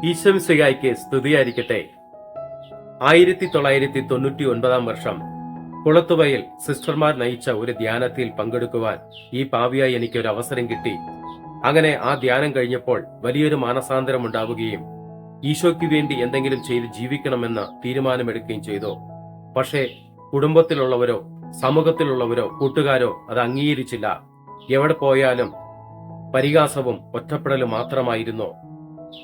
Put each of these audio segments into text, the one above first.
ഈശോമിശിഹായ്ക്ക് സ്തുതിയായിരിക്കട്ടെ. 1999 വർഷം കുളത്തുവയിൽ സിസ്റ്റർമാർ നയിച്ച ഒരു ധ്യാനത്തിൽ പങ്കെടുക്കുവാൻ ഈ പാവിയായി എനിക്ക് ഒരു അവസരം കിട്ടി. അങ്ങനെ ആ ധ്യാനം കഴിഞ്ഞപ്പോൾ വലിയൊരു മാനസാന്തരം ഉണ്ടാവുകയും ഈശോയ്ക്ക് വേണ്ടി എന്തെങ്കിലും ചെയ്ത് ജീവിക്കണമെന്ന് തീരുമാനമെടുക്കുകയും ചെയ്തു. പക്ഷേ കുടുംബത്തിലുള്ളവരോ സമൂഹത്തിലുള്ളവരോ കൂട്ടുകാരോ അത് അംഗീകരിച്ചില്ല. എവിടെ പോയാലും പരിഹാസവും ഒറ്റപ്പെടലും മാത്രമായിരുന്നു.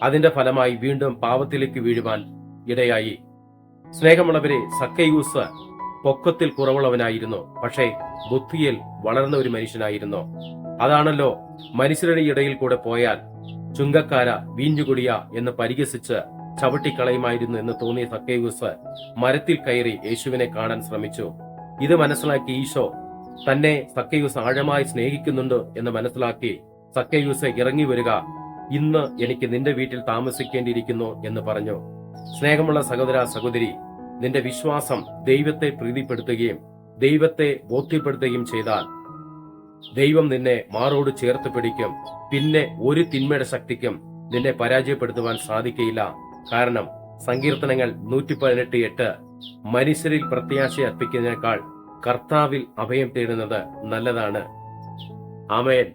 അതിന്റെ ഫലമായി വീണ്ടും പാവത്തിലേക്ക് വീഴുവാൻ ഇടയായി. സ്നേഹമുള്ളവരെ, സക്കയൂസ് പൊക്കത്തിൽ കുറവുള്ളവനായിരുന്നു, പക്ഷേ ബുദ്ധിയിൽ വളർന്ന ഒരു മനുഷ്യനായിരുന്നു. അതാണല്ലോ മനുഷ്യരുടെ ഇടയിൽ കൂടെ പോയാൽ ചുങ്കക്കാര, വീഞ്ഞുകുടിയ എന്ന് പരിഹസിച്ച് ചവിട്ടിക്കളയുമായിരുന്നു എന്ന് തോന്നിയ സക്കയൂസ് മരത്തിൽ കയറി യേശുവിനെ കാണാൻ ശ്രമിച്ചു. ഇത് മനസ്സിലാക്കി ഈശോ തന്നെ സക്കയൂസ് ആഴമായി സ്നേഹിക്കുന്നുണ്ട് എന്ന് മനസ്സിലാക്കി, സക്കയൂസ് ഇറങ്ങി വരിക, ഇന്ന് എനിക്ക് നിന്റെ വീട്ടിൽ താമസിക്കേണ്ടിയിരിക്കുന്നു എന്ന് പറഞ്ഞു. സ്നേഹമുള്ള സഹോദര സഹോദരി, നിന്റെ വിശ്വാസം ദൈവത്തെ പ്രീതിപ്പെടുത്തുകയും ദൈവത്തെ ബോധ്യപ്പെടുത്തുകയും ചെയ്താൽ ദൈവം നിന്നെ മാറോട് ചേർത്ത് പിടിക്കും. പിന്നെ ഒരു തിന്മയുടെ ശക്തിക്കും നിന്നെ പരാജയപ്പെടുത്തുവാൻ സാധിക്കയില്ല. കാരണം സങ്കീർത്തനങ്ങൾ 118:8 മനുഷ്യരിൽ പ്രത്യാശ അർപ്പിക്കുന്നതിനേക്കാൾ കർത്താവിൽ അഭയം തേടുന്നത് നല്ലതാണ്. ആമേൻ.